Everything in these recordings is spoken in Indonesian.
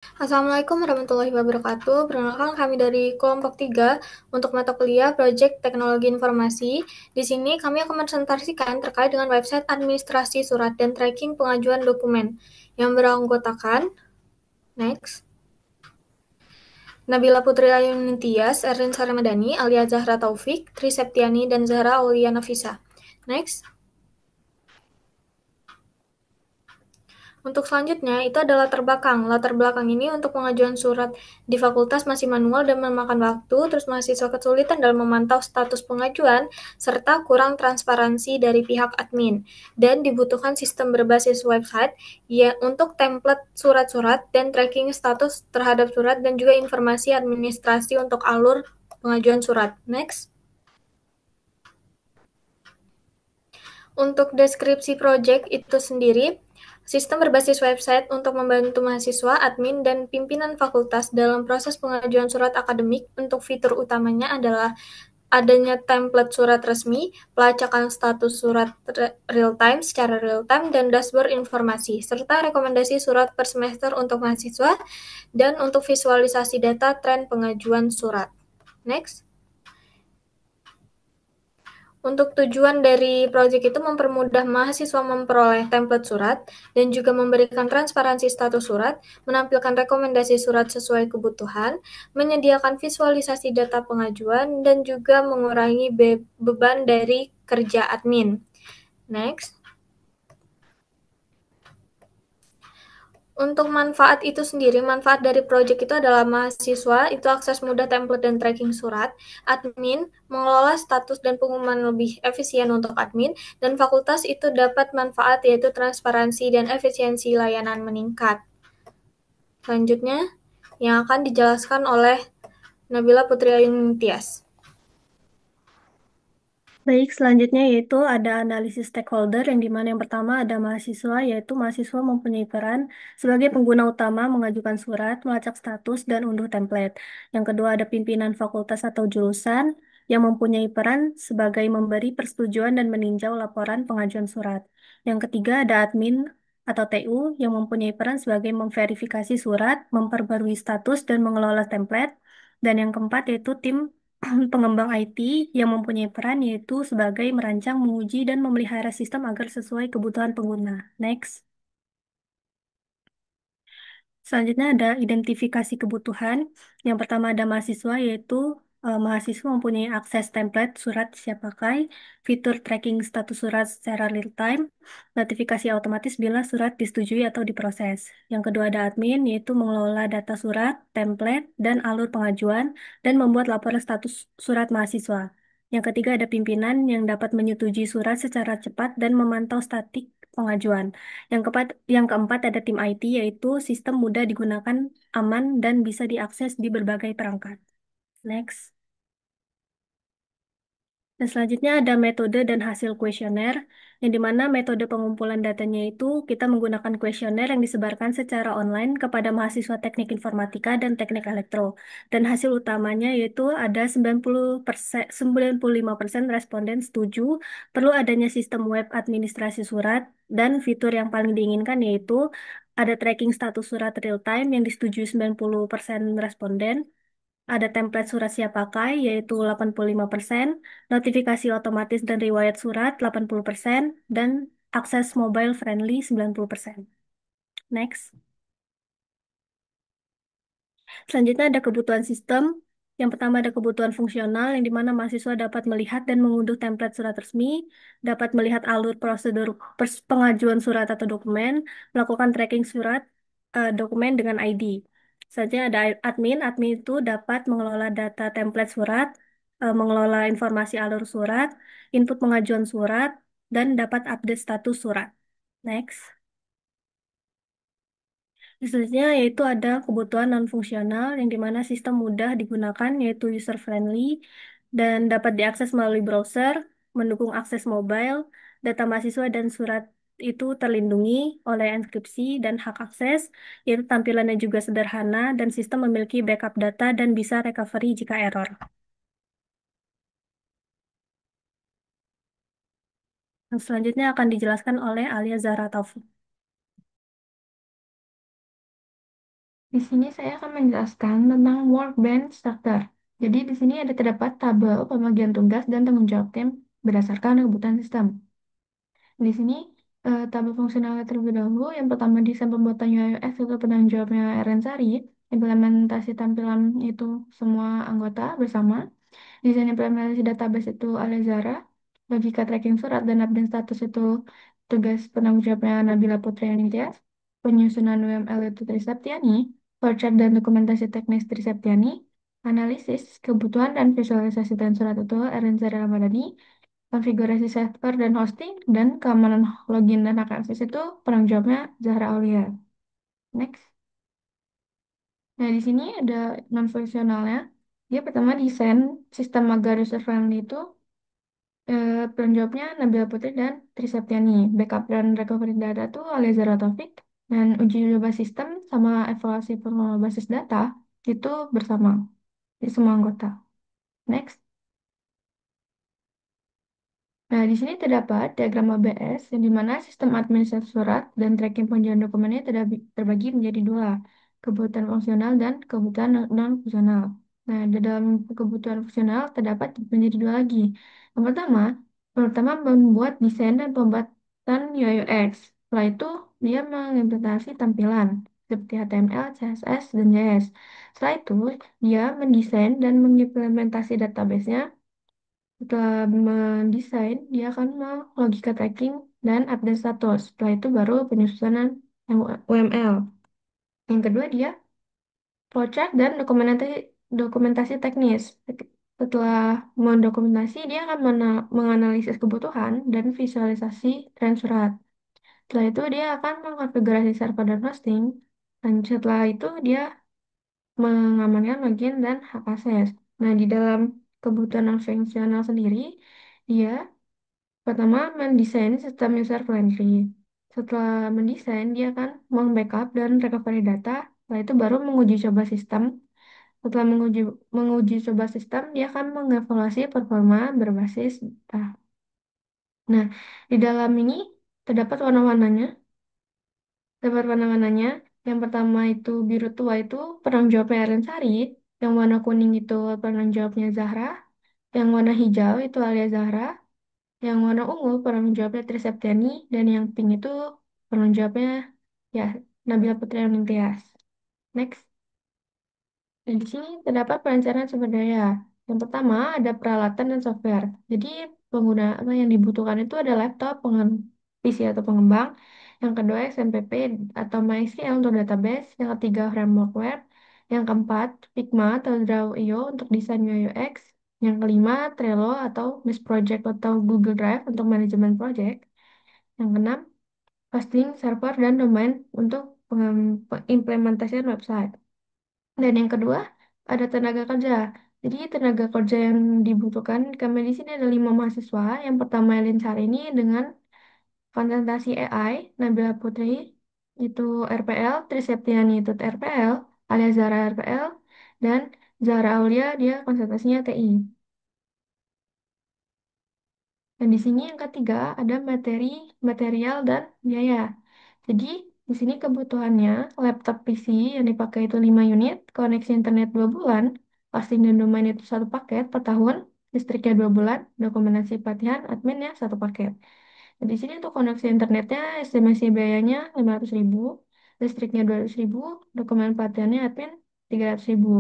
Assalamualaikum warahmatullahi wabarakatuh. Perkenalkan kami dari kelompok 3 untuk mata kuliah Project Teknologi Informasi. Di sini kami akan presentasikan terkait dengan website administrasi surat dan tracking pengajuan dokumen yang beranggotakan next Nabila Putri Ayuning Tias, Erlin Saramadani, Alia Zahra Taufik, Tri Septiani, dan Zahra Aulia Nafisa. Next. Untuk selanjutnya, itu adalah latar belakang. Latar belakang ini untuk pengajuan surat di fakultas masih manual dan memakan waktu, terus mahasiswa kesulitan dalam memantau status pengajuan, serta kurang transparansi dari pihak admin. Dan dibutuhkan sistem berbasis website ya, untuk template surat-surat dan tracking status terhadap surat dan juga informasi administrasi untuk alur pengajuan surat. Next. Untuk deskripsi project itu sendiri, sistem berbasis website untuk membantu mahasiswa, admin, dan pimpinan fakultas dalam proses pengajuan surat akademik. Untuk fitur utamanya adalah adanya template surat resmi, pelacakan status surat real-time secara real-time, dan dashboard informasi, serta rekomendasi surat per semester untuk mahasiswa, dan untuk visualisasi data tren pengajuan surat. Next. Untuk tujuan dari proyek itu mempermudah mahasiswa memperoleh template surat dan juga memberikan transparansi status surat, menampilkan rekomendasi surat sesuai kebutuhan, menyediakan visualisasi data pengajuan, dan juga mengurangi beban dari kerja admin. Next. Untuk manfaat itu sendiri, manfaat dari proyek itu adalah mahasiswa itu akses mudah template dan tracking surat, admin mengelola status dan pengumuman lebih efisien untuk admin, dan fakultas itu dapat manfaat yaitu transparansi dan efisiensi layanan meningkat. Selanjutnya, yang akan dijelaskan oleh Nabila Putri Ayuning Tias. Baik, selanjutnya yaitu ada analisis stakeholder yang dimana yang pertama ada mahasiswa, yaitu mahasiswa mempunyai peran sebagai pengguna utama mengajukan surat, melacak status, dan unduh template. Yang kedua ada pimpinan fakultas atau jurusan yang mempunyai peran sebagai memberi persetujuan dan meninjau laporan pengajuan surat. Yang ketiga ada admin atau TU yang mempunyai peran sebagai memverifikasi surat, memperbarui status, dan mengelola template. Dan yang keempat yaitu tim pengembang IT yang mempunyai peran yaitu sebagai merancang, menguji, dan memelihara sistem agar sesuai kebutuhan pengguna. Next. Selanjutnya ada identifikasi kebutuhan. Yang pertama ada mahasiswa yaitu mahasiswa mempunyai akses template surat siap pakai, fitur tracking status surat secara real time, notifikasi otomatis bila surat disetujui atau diproses. Yang kedua ada admin yaitu mengelola data surat, template, dan alur pengajuan dan membuat laporan status surat mahasiswa. Yang ketiga ada pimpinan yang dapat menyetujui surat secara cepat dan memantau statik pengajuan. Yang keempat ada tim IT, yaitu sistem mudah digunakan, aman, dan bisa diakses di berbagai perangkat. Next. Dan selanjutnya ada metode dan hasil kuesioner, yang dimana metode pengumpulan datanya itu kita menggunakan kuesioner yang disebarkan secara online kepada mahasiswa teknik informatika dan teknik elektro. Dan hasil utamanya yaitu ada 90%, 95% responden setuju perlu adanya sistem web administrasi surat, dan fitur yang paling diinginkan yaitu ada tracking status surat real time yang disetujui 90% responden, ada template surat siap pakai, yaitu 85%, notifikasi otomatis dan riwayat surat 80%, dan akses mobile friendly 90%. Next. Selanjutnya ada kebutuhan sistem. Yang pertama ada kebutuhan fungsional, yang dimana mahasiswa dapat melihat dan mengunduh template surat resmi, dapat melihat alur prosedur pengajuan surat atau dokumen, melakukan tracking surat dokumen dengan ID. Selanjutnya ada admin. Admin itu dapat mengelola data template surat, mengelola informasi alur surat, input pengajuan surat, dan dapat update status surat. Next. Selanjutnya yaitu ada kebutuhan non-fungsional yang dimana sistem mudah digunakan yaitu user-friendly dan dapat diakses melalui browser, mendukung akses mobile, data mahasiswa dan surat itu terlindungi oleh enkripsi dan hak akses, yaitu tampilannya juga sederhana dan sistem memiliki backup data dan bisa recovery jika error. Yang selanjutnya akan dijelaskan oleh Alia Zahra Taufik. Di sini saya akan menjelaskan tentang workbench structure. Jadi di sini ada terdapat tabel pembagian tugas dan tanggung jawab tim berdasarkan kebutuhan sistem. Di sini tabel fungsionalnya terlebih dahulu. Yang pertama desain pembuatan UI/UX itu penanggung jawabnya Rensari. Implementasi tampilan itu semua anggota bersama. Desain implementasi database itu Alezara. Logika tracking surat dan update status itu tugas penanggung jawabnya Nabila Putri Anindya. Penyusunan UML itu Triseptiani. Flowchart dan dokumentasi teknis Triseptiani. Analisis kebutuhan dan visualisasi dan surat itu Erenzara Ramadhani. Konfigurasi server dan hosting dan keamanan login dan hak akses itu penanggung jawabnya Zahra Aulia. Next. Nah, di sini ada non fungsionalnya. Dia pertama desain sistem agar user friendly itu penanggung jawabnya Nabila Putri dan Tri Septiani. Backup dan recovery data tuh Aliazara Taufik. Dan uji coba sistem sama evaluasi berbasis data itu bersama di semua anggota. Next. Nah, di sini terdapat diagram ABS yang dimana sistem administrasi surat dan tracking penjualan dokumennya terbagi menjadi dua, kebutuhan fungsional dan kebutuhan non-fungsional. Nah, di dalam kebutuhan fungsional terdapat menjadi dua lagi. Yang pertama membuat desain dan pembuatan UI UX. Setelah itu, dia mengimplementasi tampilan seperti HTML, CSS, dan JS. Setelah itu, dia mendesain dan mengimplementasi database-nya. Setelah mendesain, dia akan mau logika tracking dan update status. Setelah itu baru penyusunan UML. Yang kedua dia flowchart dan dokumentasi teknis. Setelah mendokumentasi, dia akan menganalisis kebutuhan dan visualisasi tren surat. Setelah itu dia akan mengkonfigurasi server dan hosting. Dan setelah itu dia mengamankan login dan hak akses. Nah, di dalam kebutuhan non fungsional sendiri, dia pertama, mendesain sistem user friendly. Setelah mendesain, dia akan membackup dan recovery data. Setelah itu baru menguji coba sistem. Setelah menguji coba sistem, dia akan mengevaluasi performa berbasis data. Nah, di dalam ini terdapat warna-warnanya. Terdapat warna-warnanya. Yang pertama itu biru tua itu penanggung jawabnya Eren Sari. Yang warna kuning itu penanggung jawabnya Zahra. Yang warna hijau itu Alia Zahra. Yang warna ungu penanggung jawabnya Tri Septiani dan yang pink itu penanggung jawabnya ya Nabila Putri Anuntias. Next. Dan di sini terdapat perencanaan sumber daya. Yang pertama ada peralatan dan software. Jadi pengguna apa yang dibutuhkan itu ada laptop, PC atau pengembang. Yang kedua XMPP atau MySQL untuk database. Yang ketiga framework web. Yang keempat Figma atau Draw.io untuk desain UI UX. Yang kelima Trello atau Miss Project atau Google Drive untuk manajemen project. Yang keenam hosting server dan domain untuk pengimplementasian website. Dan yang kedua, ada tenaga kerja. Jadi tenaga kerja yang dibutuhkan kami di sini ada 5 mahasiswa. Yang pertama Elin Sarini dengan konsentrasi AI, Nabila Putri itu RPL, Triseptiani itu RPL, Alia Zara RPL, dan Zara Aulia dia konsentrasinya TI. Dan di sini yang ketiga ada materi, material, dan biaya. Jadi di sini kebutuhannya laptop PC yang dipakai itu 5 unit, koneksi internet 2 bulan, hosting dan domain itu satu paket per tahun, listriknya 2 bulan, dokumentasi pelatihan adminnya satu paket. Dan di sini untuk koneksi internetnya estimasi biayanya 500.000, listriknya 200.000, dokumen pelatihannya admin 300.000.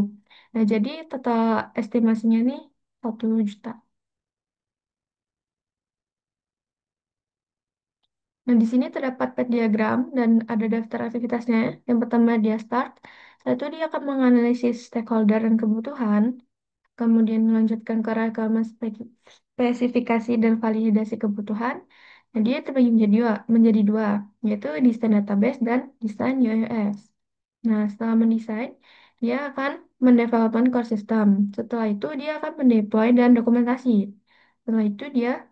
Nah jadi total estimasinya ini 1 juta. Nah, di sini terdapat pet diagram dan ada daftar aktivitasnya. Yang pertama dia start, setelah itu dia akan menganalisis stakeholder dan kebutuhan, kemudian melanjutkan ke rekaman spesifikasi dan validasi kebutuhan. Nah, dia terbagi menjadi dua, yaitu desain database dan desain UX. Nah, setelah mendesain, dia akan mendevelopment core system. Setelah itu, dia akan mendeploy dan dokumentasi. Setelah itu, dia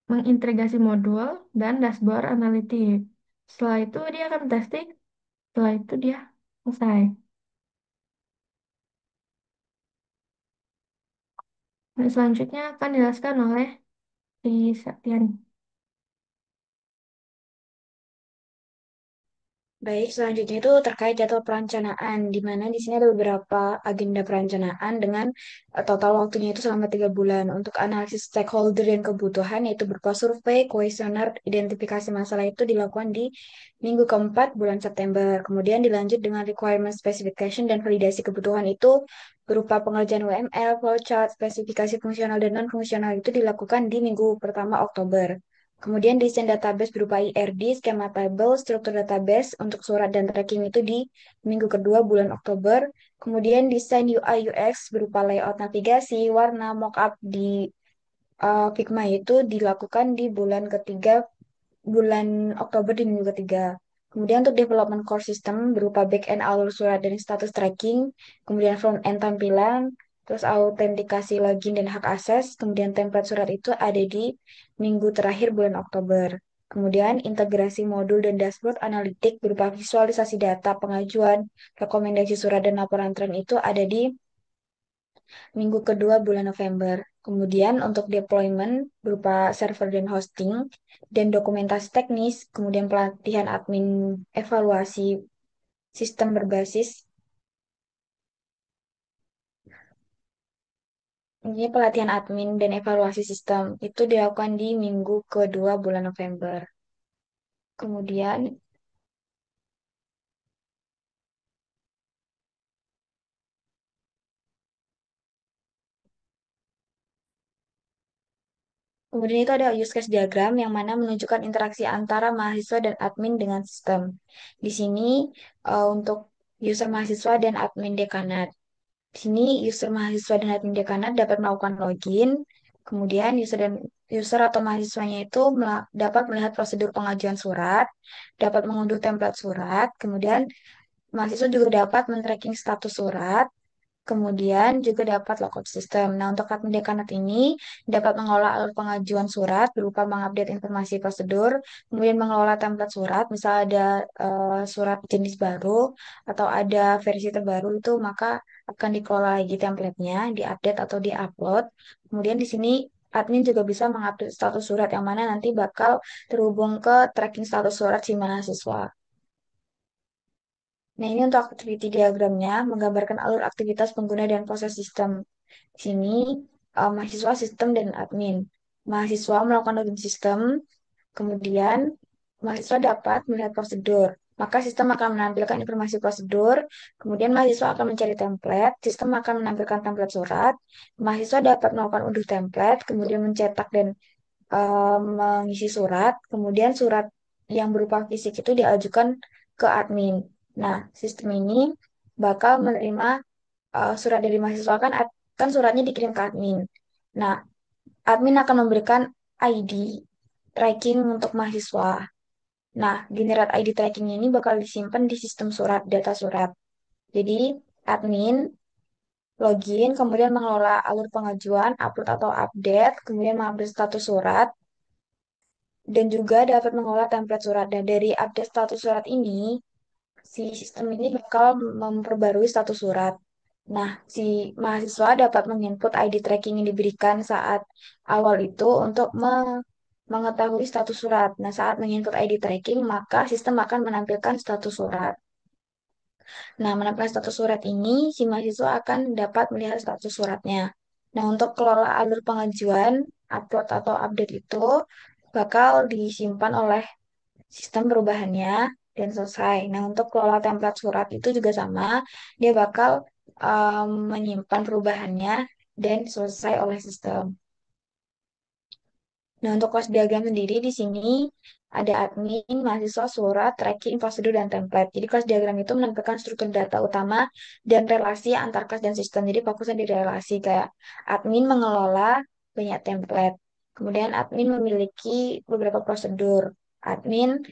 mengintegrasi modul dan dashboard analitik. Setelah itu dia akan testing, setelah itu dia selesai. Dan selanjutnya akan dijelaskan oleh Tri Septiani. Baik, selanjutnya itu terkait jadwal perencanaan, di mana di sini ada beberapa agenda perencanaan dengan total waktunya itu selama 3 bulan. Untuk analisis stakeholder dan kebutuhan, yaitu berupa survei, kuesioner, identifikasi masalah itu dilakukan di minggu keempat bulan September. Kemudian dilanjut dengan requirement specification dan validasi kebutuhan itu berupa pengerjaan UML, flowchart, spesifikasi fungsional dan non-fungsional itu dilakukan di minggu pertama Oktober. Kemudian desain database berupa IRD, skema table, struktur database untuk surat dan tracking itu di minggu kedua bulan Oktober. Kemudian desain UI UX berupa layout navigasi, warna, mockup di Figma itu dilakukan di bulan ketiga bulan Oktober di minggu ketiga. Kemudian untuk development core system berupa back-end alur surat dan status tracking, kemudian front-end tampilan, terus autentikasi login dan hak akses, kemudian template surat itu ada di minggu terakhir bulan Oktober. Kemudian integrasi modul dan dashboard analitik berupa visualisasi data pengajuan, rekomendasi surat dan laporan tren itu ada di minggu kedua bulan November. Kemudian untuk deployment berupa server dan hosting dan dokumentasi teknis, kemudian pelatihan admin evaluasi sistem berbasis, ini pelatihan admin dan evaluasi sistem itu dilakukan di minggu kedua bulan November. Kemudian Kemudian itu ada use case diagram yang mana menunjukkan interaksi antara mahasiswa dan admin dengan sistem. Di sini untuk user mahasiswa dan admin dekanat. Di sini user mahasiswa dan admin dekanat dapat melakukan login, kemudian user atau mahasiswanya itu dapat melihat prosedur pengajuan surat, dapat mengunduh template surat, kemudian mahasiswa juga dapat men-tracking status surat, kemudian juga dapat logout system. Nah, untuk admin dekanat ini dapat mengelola alur pengajuan surat berupa mengupdate informasi prosedur, kemudian mengelola template surat, misal ada surat jenis baru atau ada versi terbaru itu maka akan dikelola lagi templatenya, diupdate atau diupload. Kemudian di sini admin juga bisa mengupdate status surat yang mana nanti bakal terhubung ke tracking status surat si mahasiswa. Nah, ini untuk activity diagramnya menggambarkan alur aktivitas pengguna dan proses sistem. Di sini mahasiswa sistem dan admin. Mahasiswa melakukan login sistem, kemudian mahasiswa dapat melihat prosedur. Maka sistem akan menampilkan informasi prosedur, kemudian mahasiswa akan mencari template, sistem akan menampilkan template surat, mahasiswa dapat melakukan unduh template, kemudian mencetak dan mengisi surat, kemudian surat yang berupa fisik itu diajukan ke admin. Nah, sistem ini bakal menerima surat dari mahasiswa kan suratnya dikirim ke admin. Nah, admin akan memberikan ID tracking untuk mahasiswa. Nah, generate ID tracking ini bakal disimpan di sistem surat, data surat. Jadi, admin login, kemudian mengelola alur pengajuan, upload atau update, kemudian mengupdate status surat, dan juga dapat mengolah template surat. Dan dari update status surat ini, si sistem ini bakal memperbarui status surat. Nah, si mahasiswa dapat menginput ID tracking yang diberikan saat awal itu untuk mengetahui status surat. Nah, saat menginput ID tracking, maka sistem akan menampilkan status surat. Nah, menampilkan status surat ini, si mahasiswa akan dapat melihat status suratnya. Nah, untuk kelola alur pengajuan, upload atau update itu bakal disimpan oleh sistem perubahannya dan selesai. Nah, untuk kelola template surat itu juga sama, dia bakal menyimpan perubahannya dan selesai oleh sistem. Nah, untuk kelas diagram sendiri di sini ada admin, mahasiswa, surat, tracking, prosedur, dan template. Jadi kelas diagram itu menampilkan struktur data utama dan relasi antar kelas dan sistem. Jadi fokusnya di relasi kayak admin mengelola banyak template. Kemudian admin memiliki beberapa prosedur. Admin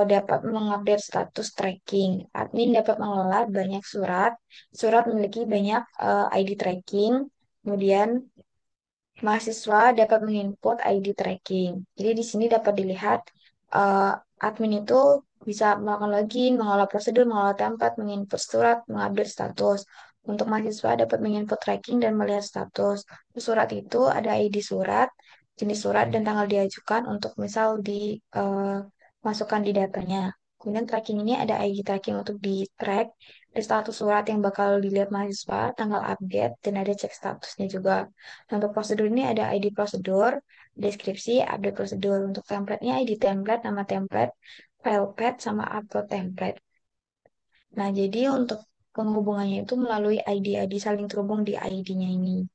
dapat mengupdate status tracking. Admin dapat mengelola banyak surat. Surat memiliki banyak ID tracking. Kemudian mahasiswa dapat menginput ID tracking. Jadi di sini dapat dilihat eh, admin itu bisa melakukan login, mengolah prosedur, mengolah template, menginput surat, mengupdate status. Untuk mahasiswa dapat menginput tracking dan melihat status. Surat itu ada ID surat, jenis surat, dan tanggal diajukan untuk misal dimasukkan di datanya. Kemudian tracking ini ada ID tracking untuk di track, ada status surat yang bakal dilihat mahasiswa, tanggal update, dan ada cek statusnya juga. Nah, untuk prosedur ini ada ID prosedur, deskripsi, update prosedur. Untuk template-nya ID template, nama template, file path, sama upload template. Nah, jadi untuk penghubungannya itu melalui ID saling terhubung di ID-nya ini.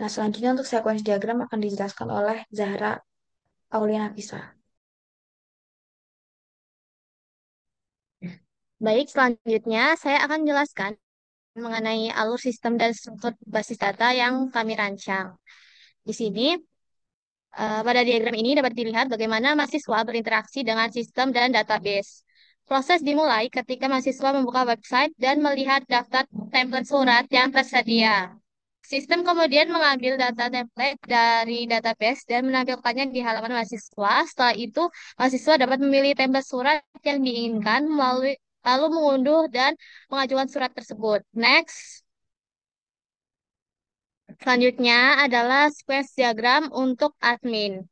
Nah, selanjutnya untuk sequence diagram akan dijelaskan oleh Zahra Auliana Pisa. Baik, selanjutnya saya akan menjelaskan mengenai alur sistem dan struktur basis data yang kami rancang. Di sini, pada diagram ini dapat dilihat bagaimana mahasiswa berinteraksi dengan sistem dan database. Proses dimulai ketika mahasiswa membuka website dan melihat daftar template surat yang tersedia. Sistem kemudian mengambil data template dari database dan menampilkannya di halaman mahasiswa. Setelah itu, mahasiswa dapat memilih template surat yang diinginkan lalu mengunduh dan mengajukan surat tersebut. Next. Selanjutnya adalah sequence diagram untuk admin.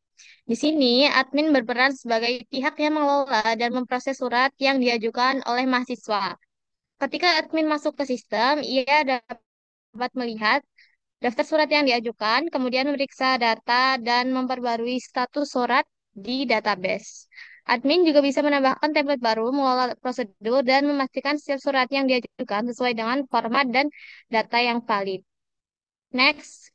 Di sini, admin berperan sebagai pihak yang mengelola dan memproses surat yang diajukan oleh mahasiswa. Ketika admin masuk ke sistem, ia dapat melihat daftar surat yang diajukan, kemudian memeriksa data dan memperbarui status surat di database. Admin juga bisa menambahkan template baru, mengelola prosedur, dan memastikan setiap surat yang diajukan sesuai dengan format dan data yang valid. Next.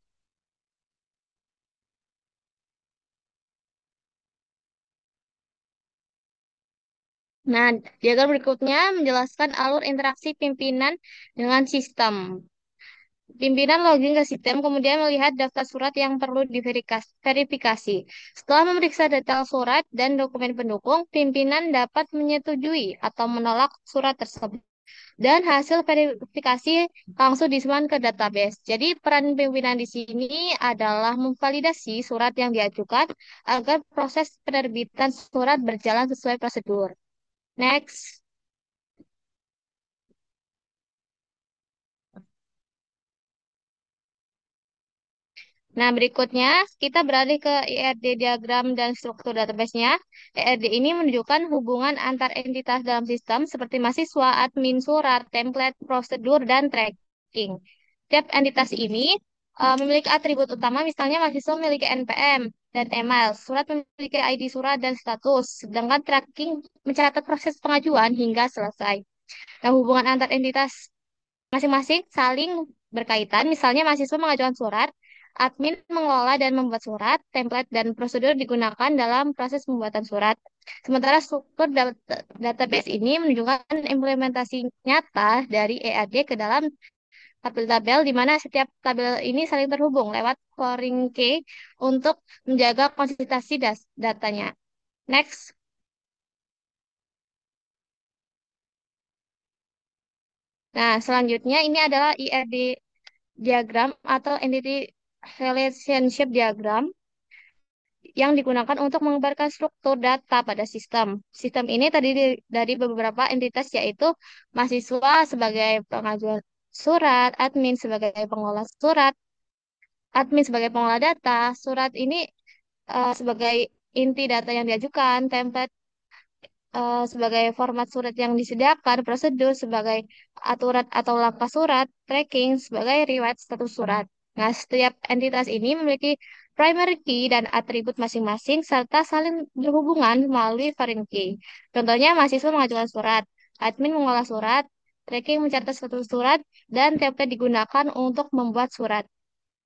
Nah, diagram berikutnya menjelaskan alur interaksi pimpinan dengan sistem. Pimpinan login ke sistem, kemudian melihat daftar surat yang perlu diverifikasi. Setelah memeriksa detail surat dan dokumen pendukung, pimpinan dapat menyetujui atau menolak surat tersebut. Dan hasil verifikasi langsung disimpan ke database. Jadi peran pimpinan di sini adalah memvalidasi surat yang diajukan agar proses penerbitan surat berjalan sesuai prosedur. Next. Nah, berikutnya kita beralih ke IRD diagram dan struktur database-nya. IRD ini menunjukkan hubungan antar entitas dalam sistem seperti mahasiswa, admin, surat, template, prosedur, dan tracking. Tiap entitas ini memiliki atribut utama, misalnya mahasiswa memiliki NPM dan email, surat memiliki ID surat dan status, sedangkan tracking mencatat proses pengajuan hingga selesai. Nah, hubungan antar entitas masing-masing saling berkaitan. Misalnya mahasiswa mengajukan surat, admin mengelola dan membuat surat, template dan prosedur digunakan dalam proses pembuatan surat. Sementara struktur database ini menunjukkan implementasi nyata dari EAD ke dalam tabel-tabel di mana setiap tabel ini saling terhubung lewat foreign key untuk menjaga konsistensi datanya. Next. Nah, selanjutnya ini adalah IRD diagram atau Entity Relationship Diagram yang digunakan untuk mengambarkan struktur data pada sistem. Sistem ini terdiri dari beberapa entitas yaitu mahasiswa sebagai pengajuan surat, admin sebagai pengolah surat, admin sebagai pengolah data, surat ini sebagai inti data yang diajukan, template sebagai format surat yang disediakan, prosedur sebagai aturan atau langkah surat, tracking sebagai riwayat status surat. Nah, setiap entitas ini memiliki primary key dan atribut masing-masing serta saling berhubungan melalui foreign key. Contohnya, mahasiswa mengajukan surat, admin mengolah surat, tracking mencatat status surat, dan template digunakan untuk membuat surat.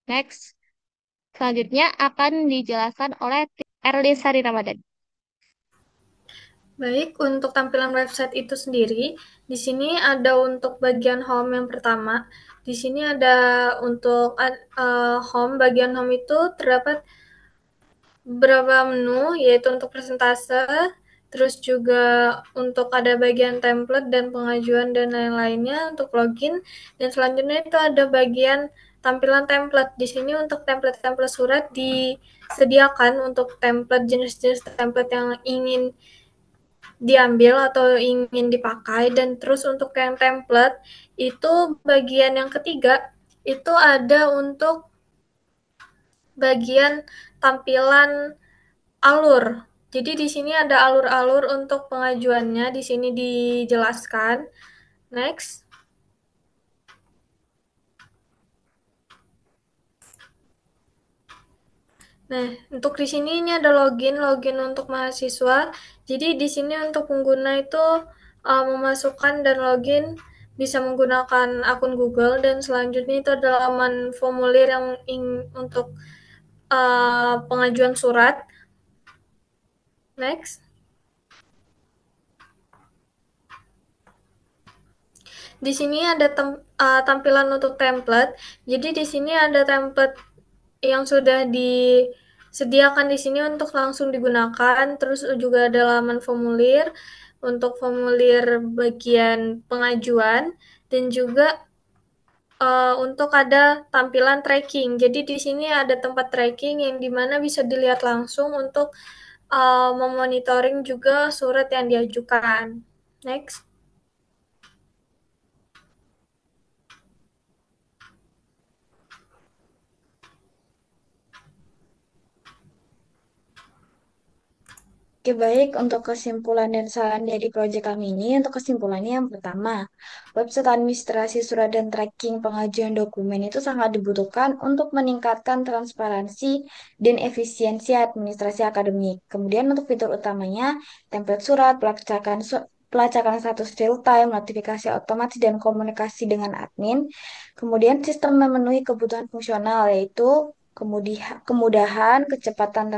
Next. Selanjutnya akan dijelaskan oleh Erlin Sari Ramadan. Baik, untuk tampilan website itu sendiri, di sini ada untuk bagian home yang pertama. Di sini ada untuk home, bagian home itu terdapat beberapa menu, yaitu untuk persentase, terus juga untuk ada bagian template dan pengajuan dan lain-lainnya untuk login. Dan selanjutnya itu ada bagian tampilan template. Di sini untuk template-template surat disediakan untuk template jenis-jenis template yang ingin diambil atau ingin dipakai. Dan terus untuk yang template itu bagian yang ketiga itu ada untuk bagian tampilan alur. Jadi di sini ada alur-alur untuk pengajuannya, di sini dijelaskan. Next. Nah, untuk di sini ini ada login untuk mahasiswa. Jadi di sini untuk pengguna itu memasukkan dan login bisa menggunakan akun Google, dan selanjutnya itu adalah laman formulir yang untuk pengajuan surat. Next. Di sini ada tampilan untuk template. Jadi di sini ada template yang sudah disediakan di sini untuk langsung digunakan. Terus juga ada laman formulir untuk formulir bagian pengajuan, dan juga untuk ada tampilan tracking. Jadi di sini ada tempat tracking yang dimana bisa dilihat langsung untuk memonitoring juga surat yang diajukan. Next. Oke, baik. Untuk kesimpulan dan saran dari proyek kami ini, untuk kesimpulannya yang pertama, website administrasi surat dan tracking pengajuan dokumen itu sangat dibutuhkan untuk meningkatkan transparansi dan efisiensi administrasi akademik. Kemudian untuk fitur utamanya, template surat, pelacakan status real time, notifikasi otomatis, dan komunikasi dengan admin. Kemudian sistem memenuhi kebutuhan fungsional, yaitu kemudahan, kecepatan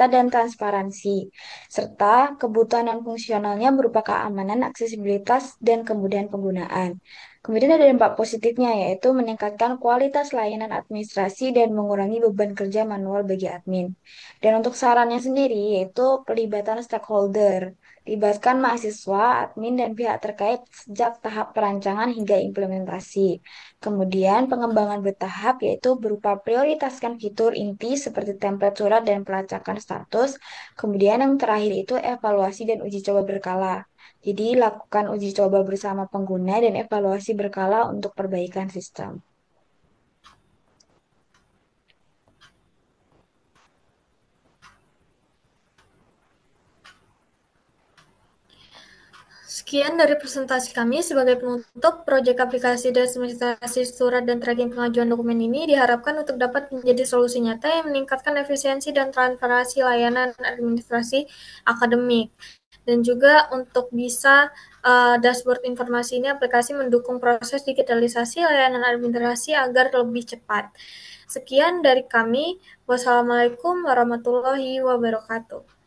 dan transparansi, serta kebutuhan non fungsionalnya berupa keamanan, aksesibilitas, dan kemudahan penggunaan. Kemudian ada dampak positifnya, yaitu meningkatkan kualitas layanan administrasi dan mengurangi beban kerja manual bagi admin. Dan untuk sarannya sendiri, yaitu pelibatan stakeholder. Libatkan mahasiswa, admin, dan pihak terkait sejak tahap perancangan hingga implementasi. Kemudian pengembangan bertahap yaitu berupa prioritaskan fitur inti seperti template surat dan pelacakan status. Kemudian yang terakhir itu evaluasi dan uji coba berkala. Jadi lakukan uji coba bersama pengguna dan evaluasi berkala untuk perbaikan sistem. Sekian dari presentasi kami. Sebagai penutup, proyek aplikasi dan administrasi surat dan tracking pengajuan dokumen ini diharapkan untuk dapat menjadi solusi nyata yang meningkatkan efisiensi dan transparansi layanan administrasi akademik. Dan juga untuk bisa dashboard informasi ini, aplikasi mendukung proses digitalisasi layanan administrasi agar lebih cepat. Sekian dari kami. Wassalamualaikum warahmatullahi wabarakatuh.